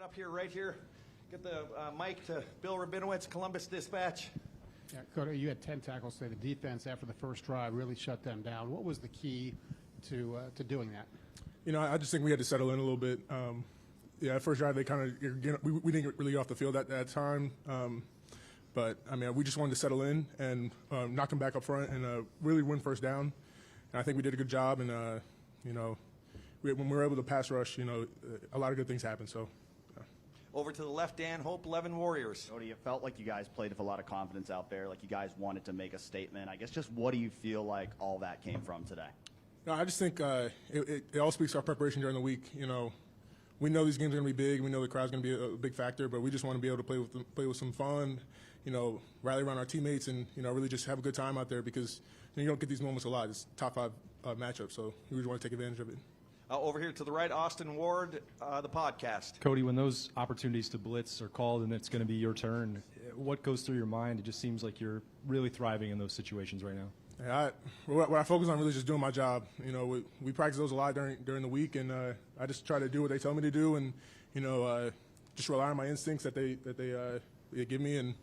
Up here, right here. Get the mic to Bill Rabinowitz, Columbus Dispatch. Yeah, Cody, you had 10 tackles today. The defense after the first drive really shut them down. What was the key to doing that? You know, I just think we had to settle in a little bit. Yeah, first drive they kind of we didn't get really get off the field at that time. But I mean, we just wanted to settle in and knock them back up front and really win first down. And I think we did a good job. And you know, when we were able to pass rush, you know, a lot of good things happened. So. Over to the left, Dan Hope, 11 Warriors. Cody, it felt like you guys played with a lot of confidence out there, like you guys wanted to make a statement. I guess just what do you feel like all that came from today? No, I just think it all speaks to our preparation during the week. You know, we know these games are going to be big. We know the crowd's going to be a big factor, but we just want to be able to play with some fun, you know, rally around our teammates and, you know, really just have a good time out there because you don't get these moments a lot. It's top 5 matchup, so we really want to take advantage of it. Over here to the right, Austin Ward, the podcast. Cody, when those opportunities to blitz are called and it's going to be your turn, what goes through your mind? It just seems like you're really thriving in those situations right now. Yeah, what I focus on really is just doing my job. You know, we practice those a lot during the week, and I just try to do what they tell me to do, and you know, just rely on my instincts that they give me, and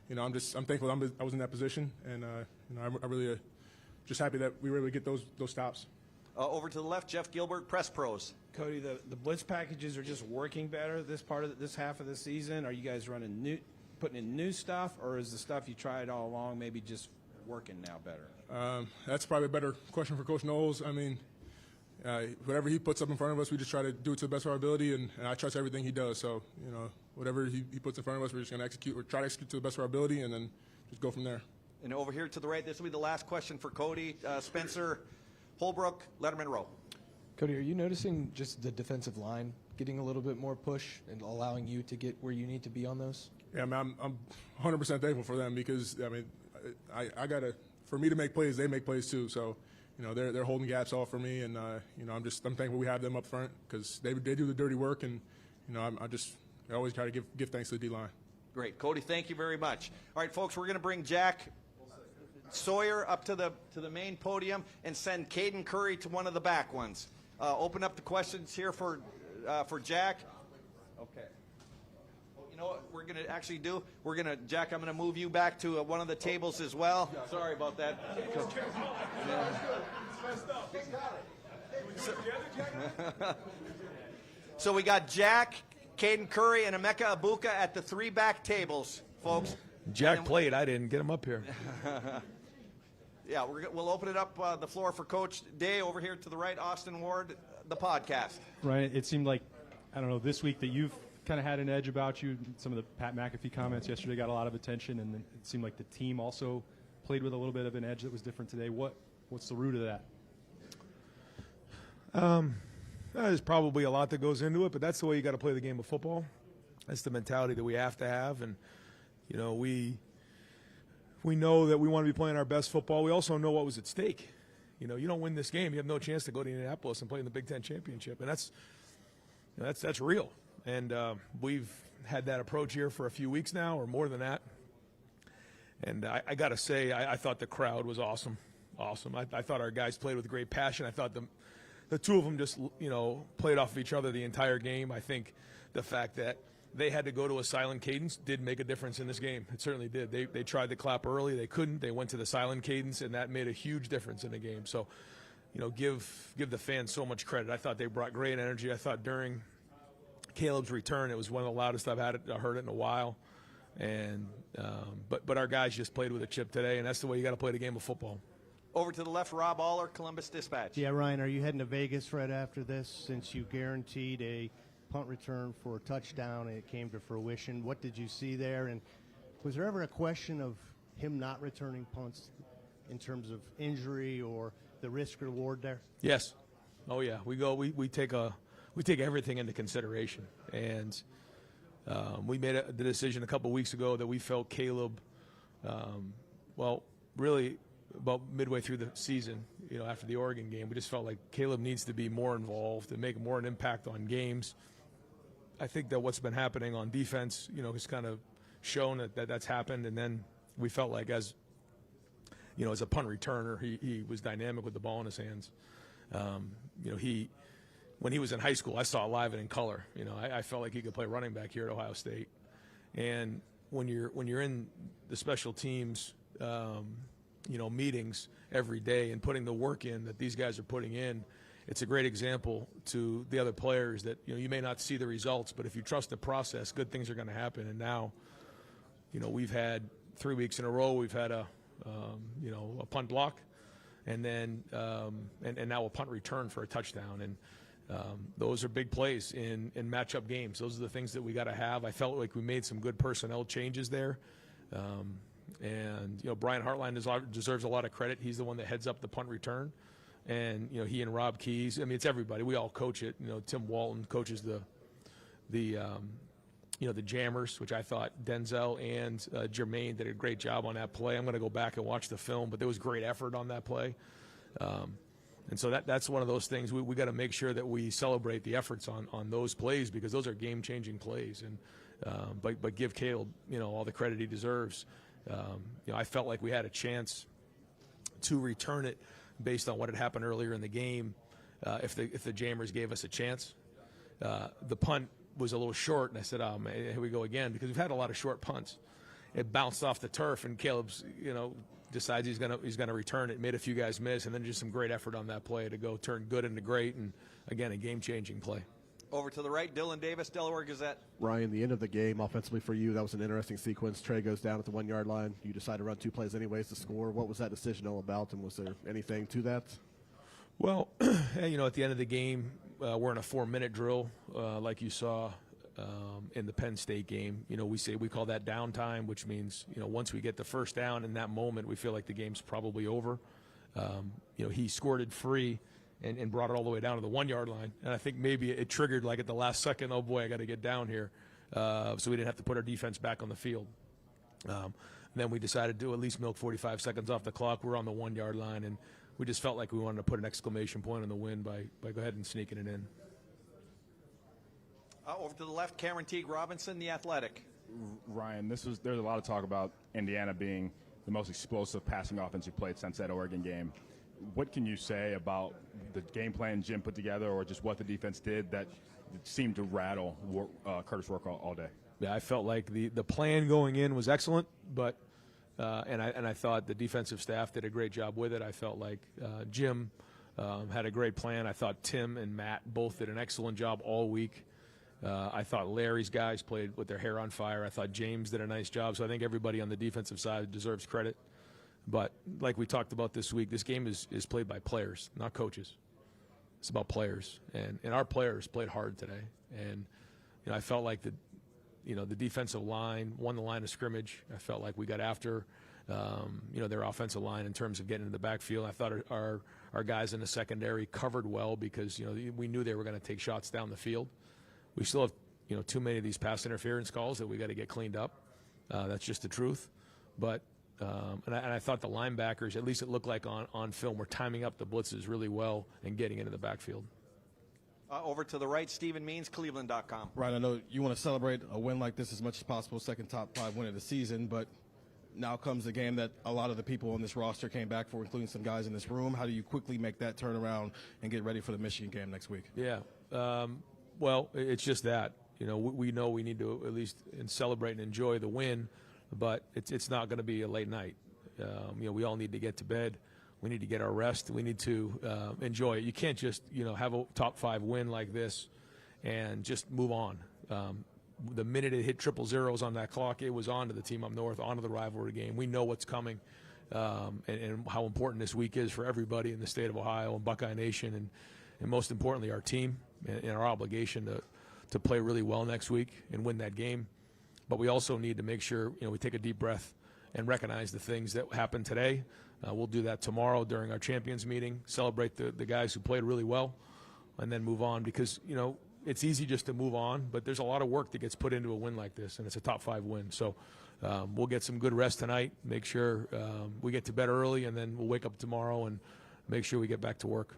you know, I'm thankful I was in that position, and you know, I'm really just happy that we were able to get those stops. Over to the left, Jeff Gilbert, Press Pros. Cody, the blitz packages are just working better this half of the season. Are you guys putting in new stuff, or is the stuff you tried all along maybe just working now better? That's probably a better question for Coach Knowles. I mean, whatever he puts up in front of us, we just try to do it to the best of our ability, and I trust everything he does. So, you know, whatever he puts in front of us, we're just going to execute or try to execute to the best of our ability, and then just go from there. And over here to the right, this will be the last question for Cody. Spencer Holbrook, Letterman Row. Cody, are you noticing just the defensive line getting a little bit more push and allowing you to get where you need to be on those? Yeah, I mean, I'm 100% thankful for them because, I mean, I got to – for me to make plays, they make plays too. So, you know, they're holding gaps off for me, and, you know, I'm thankful we have them up front because they do the dirty work, and, you know, I always try to give thanks to the D-line. Great. Cody, thank you very much. All right, folks, we're going to bring Jack Sawyer up to the main podium and send Caden Curry to one of the back ones. Open up the questions here for Jack. Okay. You know what we're going to actually do? Jack, I'm going to move you back to one of the tables as well. Sorry about that. So we got Jack, Caden Curry, and Emeka Abuka at the 3 back tables, folks. Jack played. I didn't get him up here. Yeah, we'll open it up the floor for Coach Day. Over here to the right, Austin Ward, the podcast. Right. It seemed like, I don't know, this week that you've kind of had an edge about you. Some of the Pat McAfee comments yesterday got a lot of attention, and it seemed like the team also played with a little bit of an edge that was different today. What's the root of that? There's probably a lot that goes into it, but that's the way you got to play the game of football. That's the mentality that we have to have, and you know, we know that we want to be playing our best football. We also know what was at stake. You know, you don't win this game, you have no chance to go to Indianapolis and play in the Big Ten championship, and that's real. And we've had that approach here for a few weeks now, or more than that. And I got to say, I thought the crowd was awesome. I thought our guys played with great passion. I thought the two of them just, you know, played off of each other the entire game. I think the fact that they had to go to a silent cadence did make a difference in this game. It certainly did. They tried to clap early. They couldn't. They went to the silent cadence, and that made a huge difference in the game. So, you know, give the fans so much credit. I thought they brought great energy. I thought during Caleb's return, it was one of the loudest I've heard it in a while. And but our guys just played with a chip today, and that's the way you got to play the game of football. Over to the left, Rob Aller, Columbus Dispatch. Yeah, Ryan, are you heading to Vegas right after this since you guaranteed a punt return for a touchdown and it came to fruition? What did you see there? And was there ever a question of him not returning punts in terms of injury or the risk reward there? Yes. Oh yeah. We take everything into consideration, and we made the decision a couple weeks ago that we felt Caleb, really about midway through the season, you know, after the Oregon game, we just felt like Caleb needs to be more involved and make more an impact on games. I think that what's been happening on defense, you know, has kind of shown that that's happened, and then we felt like as a punt returner, he was dynamic with the ball in his hands. You know, he when he was in high school, I saw it live and in color. You know, I felt like he could play running back here at Ohio State. And when you're in the special teams, you know, meetings every day and putting the work in that these guys are putting in, it's a great example to the other players that, you know, you may not see the results, but if you trust the process, good things are going to happen. And now, you know, we've had 3 weeks in a row, we've had a punt block, and then and now a punt return for a touchdown. And those are big plays in matchup games. Those are the things that we got to have. I felt like we made some good personnel changes there. And, you know, Brian Hartline deserves a lot of credit. He's the one that heads up the punt return. And, you know, he and Rob Keys, I mean, it's everybody. We all coach it. You know, Tim Walton coaches the jammers, which I thought Denzel and Jermaine did a great job on that play. I'm going to go back and watch the film, but there was great effort on that play. And so that's one of those things we got to make sure that we celebrate the efforts on those plays, because those are game-changing plays. And but give Caleb, you know, all the credit he deserves. You know, I felt like we had a chance to return it based on what had happened earlier in the game. If the jammers gave us a chance, the punt was a little short, and I said, "Oh man, here we go again," because we've had a lot of short punts. It bounced off the turf, and Caleb's, you know, decides he's gonna return it. Made a few guys miss, and then just some great effort on that play to go turn good into great, and again a game-changing play. Over to the right, Dylan Davis, Delaware Gazette. Ryan, the end of the game offensively for you, that was an interesting sequence. Trey goes down at the 1 yard line. You decide to run 2 plays anyways to score. What was that decision all about, and was there anything to that? Well, you know, at the end of the game, we're in a 4-minute drill, like you saw in the Penn State game. You know, we call that downtime, which means, you know, once we get the first down in that moment, we feel like the game's probably over. You know, he scored it free and brought it all the way down to the 1 yard line. And I think maybe it triggered, like, at the last second, oh boy, I got to get down here. So we didn't have to put our defense back on the field. Then we decided to at least milk 45 seconds off the clock. We're on the 1 yard line, and we just felt like we wanted to put an exclamation point on the win by go ahead and sneaking it in. Over to the left, Cameron Teague Robinson, The Athletic. Ryan, there's a lot of talk about Indiana being the most explosive passing offense you've played since that Oregon game. What can you say about the game plan Jim put together, or just what the defense did that seemed to rattle Curtis Rourke all day? Yeah, I felt like the plan going in was excellent, but and I thought the defensive staff did a great job with it. I felt like Jim had a great plan. I thought Tim and Matt both did an excellent job all week. I thought Larry's guys played with their hair on fire. I thought James did a nice job. So I think everybody on the defensive side deserves credit. But like we talked about this week, this game is played by players, not coaches. It's about players, and our players played hard today. And you know, I felt like the defensive line won the line of scrimmage. I felt like we got after their offensive line in terms of getting into the backfield. I thought our guys in the secondary covered well, because we knew they were going to take shots down the field. We still have too many of these pass interference calls that we got to get cleaned up. That's just the truth. But and I thought the linebackers, at least it looked like on film, were timing up the blitzes really well and getting into the backfield. Over to the right, Stephen Means, Cleveland.com. Right, I know you want to celebrate a win like this as much as possible, second top 5 win of the season, but now comes the game that a lot of the people on this roster came back for, including some guys in this room. How do you quickly make that turnaround and get ready for the Michigan game next week? Yeah, well, it's just that. We know we need to at least celebrate and enjoy the win, but it's not going to be a late night. We all need to get to bed. We need to get our rest. We need to enjoy it. You can't just have a top 5 win like this and just move on. The minute it hit 000 on that clock, it was on to the team up north, on to the rivalry game. We know what's coming, and how important this week is for everybody in the state of Ohio and Buckeye Nation, and most importantly our team and our obligation to play really well next week and win that game. But we also need to make sure we take a deep breath and recognize the things that happened today. We'll do that tomorrow during our champions meeting, celebrate the guys who played really well, and then move on, because it's easy just to move on, but there's a lot of work that gets put into a win like this, and it's a top 5 win. So we'll get some good rest tonight, make sure we get to bed early, and then we'll wake up tomorrow and make sure we get back to work.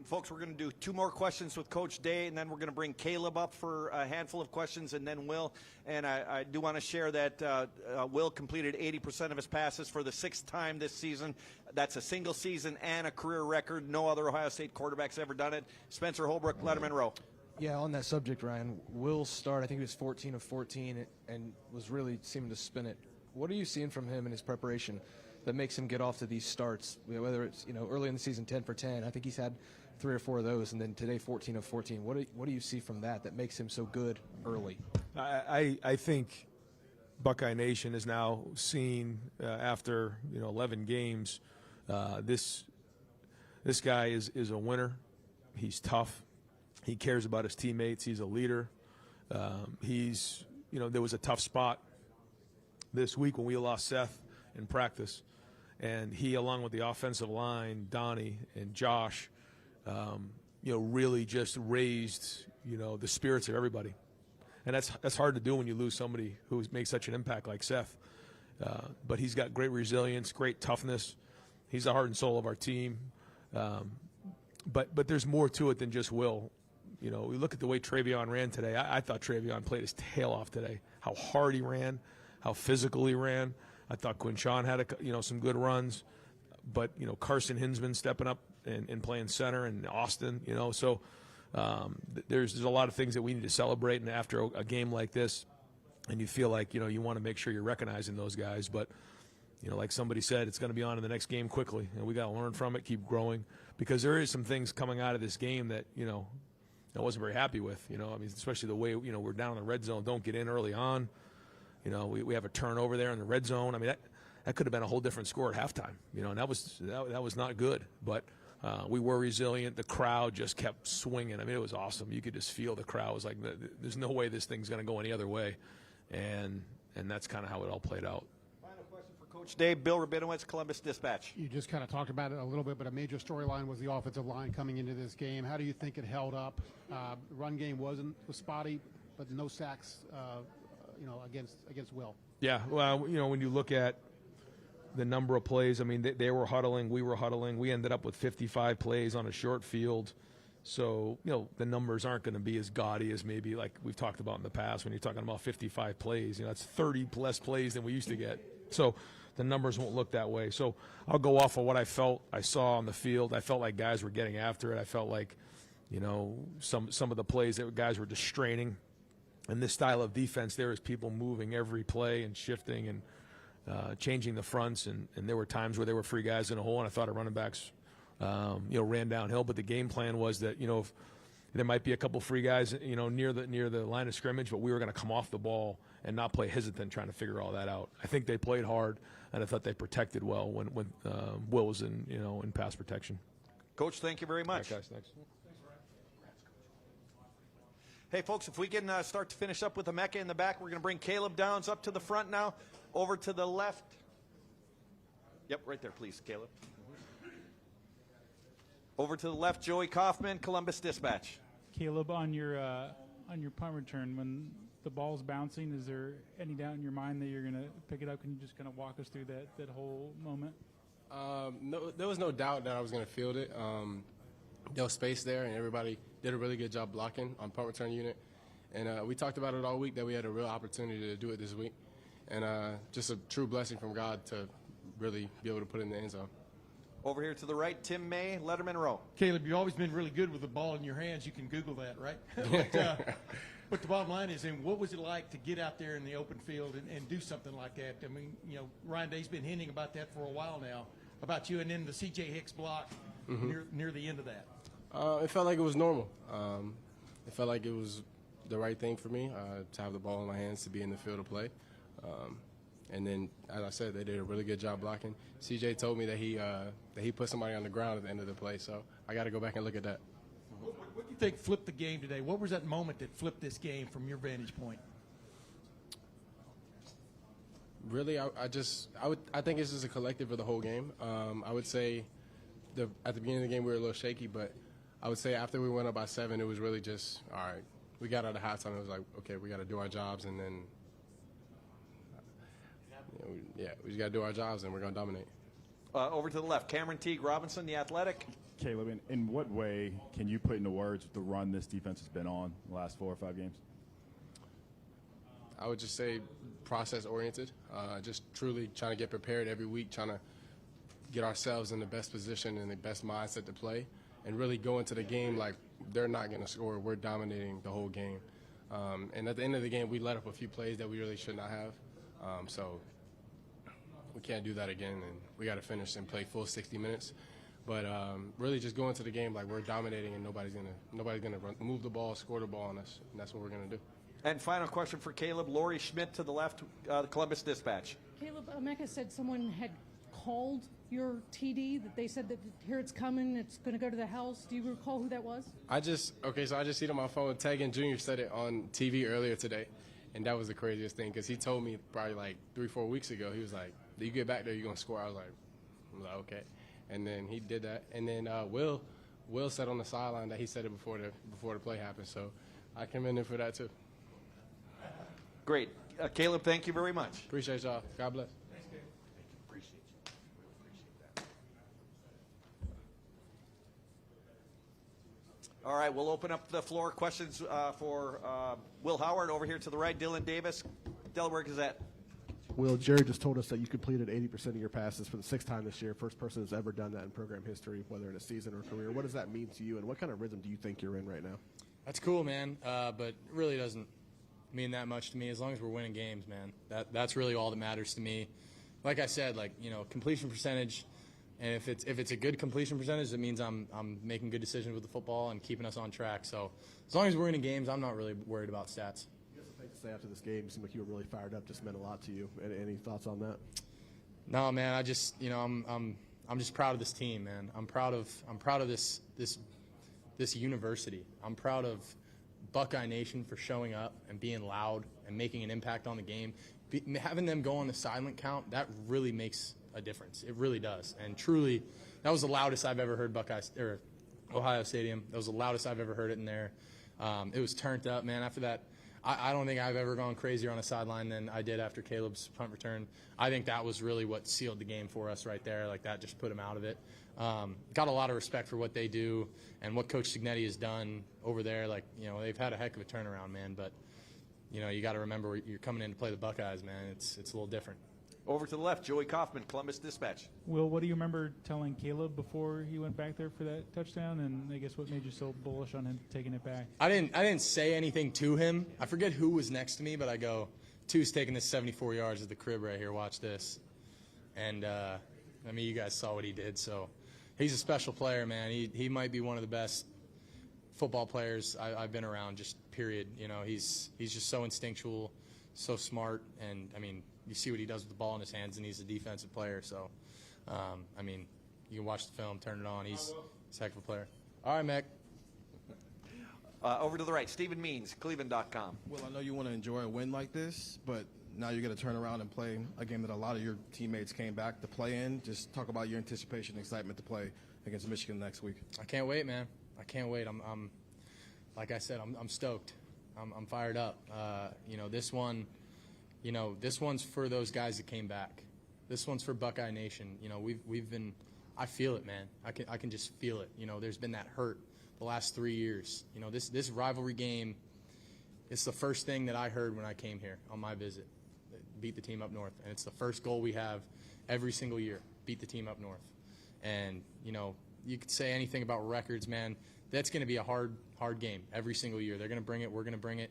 folks, we're going to do 2 more questions with Coach Day, and then we're going to bring Caleb up for a handful of questions, and then Will. And I do want to share that Will completed 80% of his passes for the 6th time this season. That's a single season and a career record. No other Ohio State quarterback's ever done it. Spencer Holbrook, Letterman Row. Yeah, on that subject, Ryan, Will's start, I think he was 14 of 14 and was really seeming to spin it. What are you seeing from him in his preparation that makes him get off to these starts? Whether it's early in the season 10 for 10, I think he's had 3 or 4 of those, and then today 14 of 14. What do you see from that makes him so good early? I think Buckeye Nation is now seen after 11 games. This guy is a winner. He's tough. He cares about his teammates. He's a leader. There was a tough spot this week when we lost Seth in practice, and he, along with the offensive line, Donnie and Josh, really just raised the spirits of everybody, and that's hard to do when you lose somebody who makes such an impact like Seth. But he's got great resilience, great toughness. He's the heart and soul of our team. But there's more to it than just Will. We look at the way Travion ran today. I thought Travion played his tail off today. How hard he ran, how physical he ran. I thought Quinshawn had some good runs, but Carson Hinsman stepping up and playing center, and Austin. So there's a lot of things that we need to celebrate. And after a game like this, and you feel like you want to make sure you're recognizing those guys, but like somebody said, it's going to be on in the next game quickly, and we got to learn from it, keep growing, because there is some things coming out of this game that I wasn't very happy with. Especially the way we're down in the red zone, don't get in early on. We have a turnover there in the red zone. That could have been a whole different score at halftime. And that was not good. But we were resilient. The crowd just kept swinging. It was awesome. You could just feel the crowd was like, there's no way this thing's going to go any other way, and that's kind of how it all played out. Final question for Coach Day. Bill Rabinowitz, Columbus Dispatch. You just kind of talked about it a little bit, but a major storyline was the offensive line coming into this game. How do you think it held up? Run game was spotty, but no sacks. Against Will. Yeah, well, when you look at the number of plays, they were huddling, we were huddling. We ended up with 55 plays on a short field. So, the numbers aren't going to be as gaudy as maybe like we've talked about in the past when you're talking about 55 plays. That's 30 less plays than we used to get. So the numbers won't look that way. So I'll go off of what I saw on the field. I felt like guys were getting after it. I felt like, some of the plays that guys were just straining. And this style of defense, there is people moving every play and shifting and changing the fronts. And there were times where there were free guys in a hole, and I thought our running backs, ran downhill. But the game plan was that, if there might be a couple free guys, near the line of scrimmage, but we were going to come off the ball and not play hesitant trying to figure all that out. I think they played hard, and I thought they protected well when Will was in pass protection. Coach, thank you very much. All right, guys, thanks. Hey, folks, if we can start to finish up with Emeka in the back, we're going to bring Caleb Downs up to the front now, over to the left. Yep, right there, please, Caleb. Over to the left, Joey Kaufman, Columbus Dispatch. Caleb, on your punt return, when the ball's bouncing, is there any doubt in your mind that you're going to pick it up? Can you just kind of walk us through that whole moment? No, there was no doubt that I was going to field it. There was space there, and everybody did a really good job blocking on punt return unit. And we talked about it all week that we had a real opportunity to do it this week. And just a true blessing from God to really be able to put it in the end zone. Over here to the right, Tim May, Letterman Row. Caleb, you've always been really good with the ball in your hands. You can Google that, right? But the bottom line is, what was it like to get out there in the open field and do something like that? Ryan Day's been hinting about that for a while now, about you, and then the C.J. Hicks block near the end of that. It felt like it was normal. It felt like it was the right thing for me to have the ball in my hands, to be in the field of play. And then, as I said, they did a really good job blocking. CJ told me that he put somebody on the ground at the end of the play, so I got to go back and look at that. What do you think flipped the game today? What was that moment that flipped this game from your vantage point? Really, I think it's just a collective of the whole game. I would say at the beginning of the game we were a little shaky, but I would say after we went up by 7, it was really just, all right, we got out of halftime. It was like, okay, we got to do our jobs, and then, we just got to do our jobs, and we're going to dominate. Over to the left, Cameron Teague Robinson, The Athletic. Caleb, in what way can you put into words the run this defense has been on the last 4 or 5 games? I would just say process-oriented, just truly trying to get prepared every week, trying to get ourselves in the best position and the best mindset to play, and really go into the game like they're not going to score. We're dominating the whole game. And at the end of the game, we let up a few plays that we really should not have. So we can't do that again, and we got to finish and play full 60 minutes. But really just go into the game like we're dominating and nobody's gonna move the ball, score the ball on us, and that's what we're going to do. And final question for Caleb. Lori Schmidt to the left, the Columbus Dispatch. Caleb, Mecca said someone had called your TD, that they said that here it's coming, it's going to go to the house. Do you recall who that was? So I just see it on my phone. Tagan Jr. said it on TV earlier today, and that was the craziest thing because he told me probably like 3-4 weeks ago. He was like, "You get back there, you're going to score." I was like, okay. And then he did that. And then Will said on the sideline that he said it before the play happened. So I commend him for that too. Great. Caleb, thank you very much. Appreciate y'all. God bless. Thanks, Caleb. Appreciate you. Appreciate that. All right, we'll open up the floor. Questions for Will Howard over here to the right. Dylan Davis, Delaware Gazette. Will, Jerry just told us that you completed 80% of your passes for the 6th time this year. First person who's ever done that in program history, whether in a season or career. What does that mean to you, and what kind of rhythm do you think you're in right now? That's cool, man, but it really doesn't mean that much to me as long as we're winning games, man. That's really all that matters to me. Like I said, completion percentage, and if it's a good completion percentage, it means I'm making good decisions with the football and keeping us on track. So as long as we're winning games, I'm not really worried about stats. To say after this game, you seem like you were really fired up. Just meant a lot to you. Any thoughts on that? No, man. I just, I'm just proud of this team, man. I'm proud of this university. I'm proud of Buckeye Nation for showing up and being loud and making an impact on the game. Having them go on the silent count, that really makes a difference. It really does. And truly, that was the loudest I've ever heard Ohio Stadium. That was the loudest I've ever heard it in there. It was turned up, man. After that, I don't think I've ever gone crazier on a sideline than I did after Caleb's punt return. I think that was really what sealed the game for us right there. Like, that just put him out of it. Got a lot of respect for what they do and what Coach Signetti has done over there. They've had a heck of a turnaround, man. But, you got to remember you're coming in to play the Buckeyes, man. It's a little different. Over to the left, Joey Kaufman, Columbus Dispatch. Will, what do you remember telling Caleb before he went back there for that touchdown? And I guess what made you so bullish on him taking it back? I didn't say anything to him. I forget who was next to me, but I go, Two's taking this 74 yards at the crib right here. Watch this. And, you guys saw what he did. So he's a special player, man. He might be one of the best football players I've been around, just period. He's just so instinctual, so smart. And, you see what he does with the ball in his hands, and he's a defensive player. So, you can watch the film, turn it on. He's a heck of a player. All right, Mac. Over to the right, Stephen Means, Cleveland.com. Well, I know you want to enjoy a win like this, but now you're going to turn around and play a game that a lot of your teammates came back to play in. Just talk about your anticipation, excitement to play against Michigan next week. I can't wait, man. I can't wait. I'm like I said, I'm stoked. I'm fired up. This one's for those guys that came back. This one's for Buckeye Nation. We've been. I feel it, man. I can just feel it. There's been that hurt the last 3 years. This rivalry game. It's the first thing that I heard when I came here on my visit. Beat the team up north, and it's the first goal we have every single year. Beat the team up north, and you could say anything about records, man. That's going to be a hard game every single year. They're going to bring it. We're going to bring it.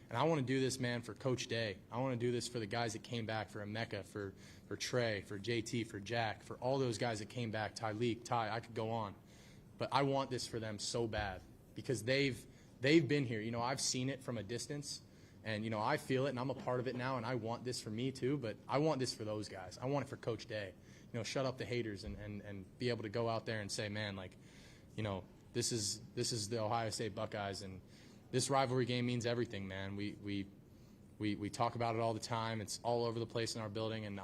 And I want to do this, man, for Coach Day. I want to do this for the guys that came back, for Emeka, for Trey, for JT, for Jack, for all those guys that came back, Tyleek, Ty, I could go on. But I want this for them so bad because they've been here. I've seen it from a distance, and, I feel it, and I'm a part of it now, and I want this for me too, but I want this for those guys. I want it for Coach Day. Shut up the haters and be able to go out there and say, man, this is the Ohio State Buckeyes, and this rivalry game means everything, man. We talk about it all the time. It's all over the place in our building, and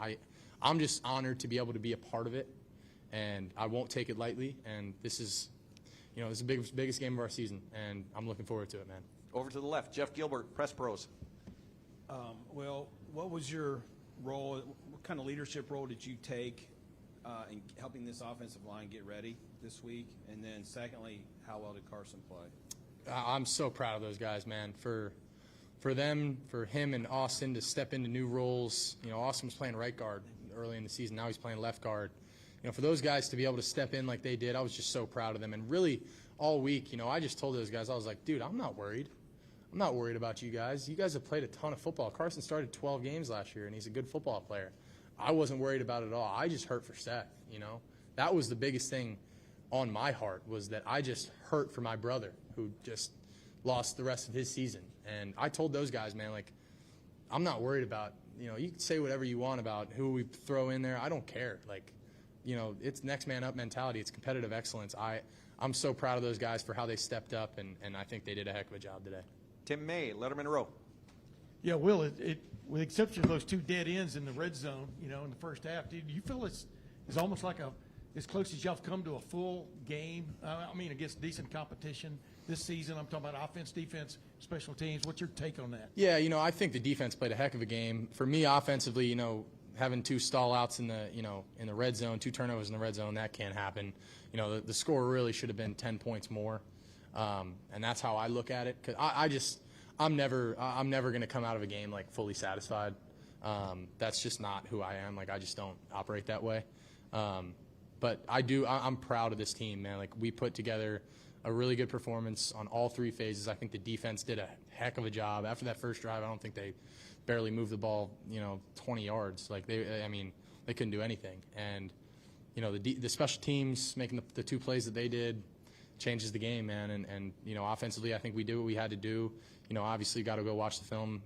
I'm just honored to be able to be a part of it, and I won't take it lightly. And this is the biggest game of our season, and I'm looking forward to it, man. Over to the left, Jeff Gilbert, Press Pros. What was your role? What kind of leadership role did you take in helping this offensive line get ready this week? And then secondly, how well did Carson play? I'm so proud of those guys, man. For them, for him and Austin to step into new roles. You know, Austin was playing right guard early in the season. Now he's playing left guard. You know, for those guys to be able to step in like they did, I was just so proud of them. And really, all week, you know, I just told those guys, I was like, dude, I'm not worried. I'm not worried about you guys. You guys have played a ton of football. Carson started 12 games last year, and he's a good football player. I wasn't worried about it at all. I just hurt for Seth, you know. That was the biggest thing on my heart, was that I just hurt for my brother who just lost the rest of his season. And I told those guys, man, like, I'm not worried about, you know, you can say whatever you want about who we throw in there. I don't care. Like, you know, it's next man up mentality. It's competitive excellence. I'm so proud of those guys for how they stepped up, and I think they did a heck of a job today. Tim May, Letterman Row. Yeah, Will, with the exception of those two dead ends in the red zone, you know, in the first half, do you feel it's almost like as close as y'all have come to a full game? I mean, against decent competition this season. I'm talking about offense, defense, special teams. What's your take on that? Yeah, you know, I think the defense played a heck of a game. For me, offensively, you know, having 2 stall outs in the red zone, 2 turnovers in the red zone, that can't happen. You know, the score really should have been 10 points more. And that's how I look at it. 'Cause I'm never going to come out of a game like fully satisfied. That's just not who I am. Like, I just don't operate that way. But I'm proud of this team, man. Like, we put together a really good performance on all 3 phases. I think the defense did a heck of a job. After that first drive, I don't think they barely moved the ball, 20 yards. Like, they couldn't do anything. And, the special teams making the 2 plays that they did changes the game, man. And offensively, I think we did what we had to do. Obviously got to go watch the film,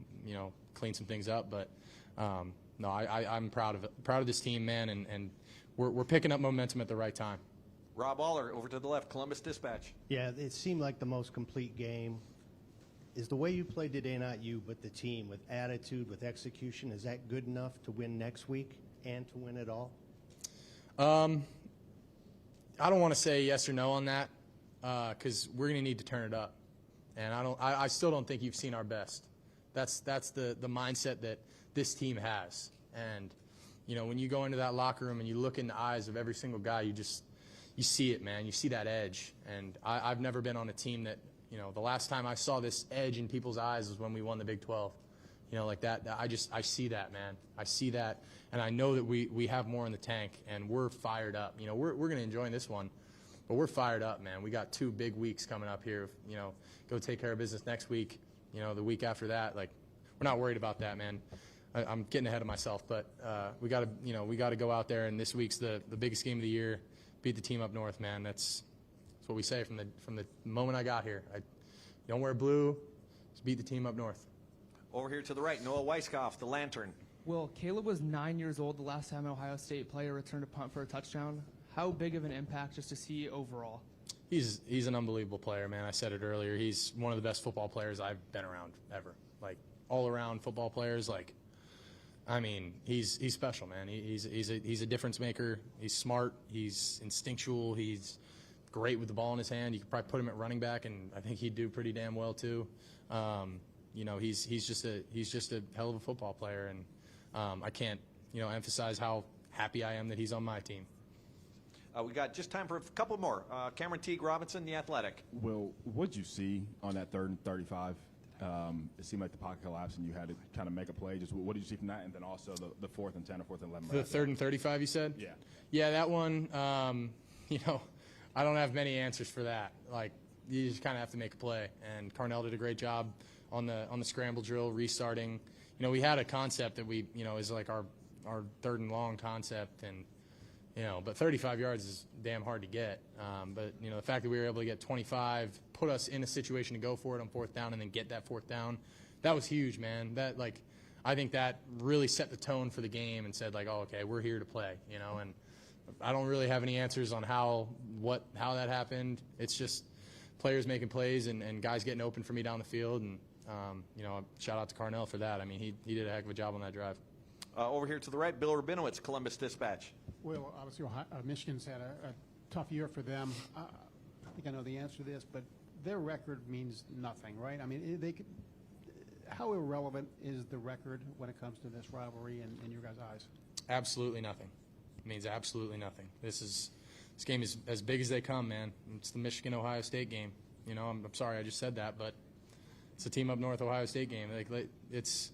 clean some things up. But, no, I'm proud of this team, man, and we're picking up momentum at the right time. Rob Aller, over to the left, Columbus Dispatch. Yeah, it seemed like the most complete game. Is the way you played today, not you, but the team, with attitude, with execution, is that good enough to win next week and to win it all? I don't want to say yes or no on that because we're going to need to turn it up. And I still don't think you've seen our best. That's the mindset that this team has. And, when you go into that locker room and you look in the eyes of every single guy, you see it, man. You see that edge. And I've never been on a team that, the last time I saw this edge in people's eyes was when we won the Big 12. Like that. I see that, man. I see that. And I know that we have more in the tank, and we're fired up. We're going to enjoy this one, but we're fired up, man. We got 2 big weeks coming up here. Go take care of business next week. The week after that, like, we're not worried about that, man. I'm getting ahead of myself, but we got to go out there, and this week's the biggest game of the year. Beat the team up north, man. That's what we say from the moment I got here. Don't wear blue. Just beat the team up north. Over here to the right, Noah Weiskopf, the Lantern. Well, Caleb was 9 years old the last time an Ohio State player returned a punt for a touchdown. How big of an impact just to see overall? He's an unbelievable player, man. I said it earlier. He's one of the best football players I've been around ever. Like, all-around football players. Like, I mean, he's special, man. He's a difference maker. He's smart. He's instinctual. He's great with the ball in his hand. You could probably put him at running back, and I think he'd do pretty damn well too. He's just a hell of a football player, and I can't emphasize how happy I am that he's on my team. We got just time for a couple more. Cameron Teague Robinson, The Athletic. Will, what did you see on that 3rd and 35? It seemed like the pocket collapsed, and you had to kind of make a play. Just what did you see from that, and then also the 4th and 10 or 4th and 11? The 3rd and 35, you said? Yeah. Yeah, that one. I don't have many answers for that. Like, you just kind of have to make a play, and Carnell did a great job on the scramble drill, restarting. We had a concept that we is like our 3rd and long concept, and but 35 yards is damn hard to get. But the fact that we were able to get 25 put us in a situation to go for it on 4th down and then get that 4th down, that was huge, man. I think that really set the tone for the game and said, like, oh, okay, we're here to play, and I don't really have any answers on how that happened. It's just players making plays and guys getting open for me down the field, and shout out to Carnell for that. I mean, he did a heck of a job on that drive. Over here to the right, Bill Rabinowitz, Columbus Dispatch. Well, obviously, Michigan's had a tough year for them. I think I know the answer to this, but their record means nothing, right? I mean, how irrelevant is the record when it comes to this rivalry in your guys' eyes? Absolutely nothing. means absolutely nothing. This game is as big as they come, man. It's the Michigan-Ohio State game. You know, I'm sorry I just said that, but it's a team up north Ohio State game. Like it's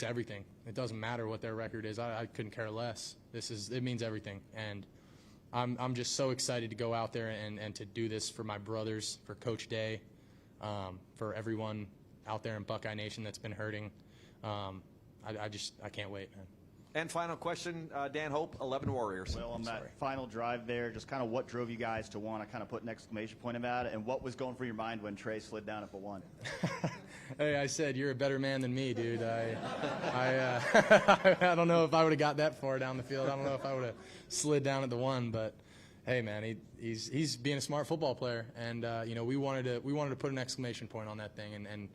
everything. It doesn't matter what their record is. I couldn't care less. It means everything, and I'm just so excited to go out there and to do this for my brothers, for Coach Day, for everyone out there in Buckeye Nation that's been hurting. I can't wait, man. And final question, Dan Hope, 11 Warriors. Well, on that final drive there, just kind of what drove you guys to want to kind of put an exclamation point about it, and what was going through your mind when Trey slid down at the 1? Hey, I said you're a better man than me, dude. I don't know if I would have got that far down the field. I don't know if I would have slid down at the 1, but hey, man, he's being a smart football player, and you know, we wanted to put an exclamation point on that thing, and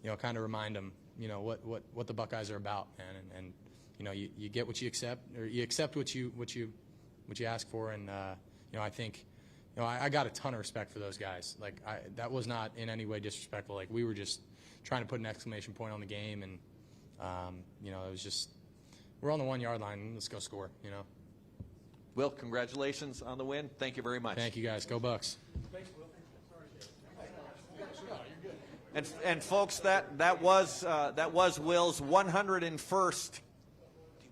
you know, kind of remind him, you know, what the Buckeyes are about, man, and you know, you get what you accept, or you accept what you ask for, and you know, I think, you know, I got a ton of respect for those guys. Like, that was not in any way disrespectful. Like, we were just trying to put an exclamation point on the game, and you know, it was just, we're on the 1 yard line. Let's go score. You know. Will, congratulations on the win. Thank you very much. Thank you, guys. Go Bucks. And folks, that was Will's 101st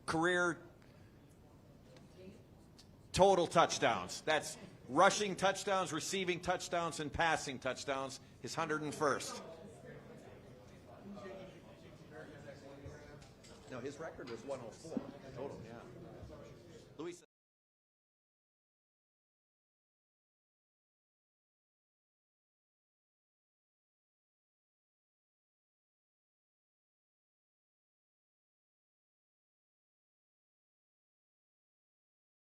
career total touchdowns. That's rushing touchdowns, receiving touchdowns, and passing touchdowns. His 101st. No, his record was 104 total. Yeah. Luis.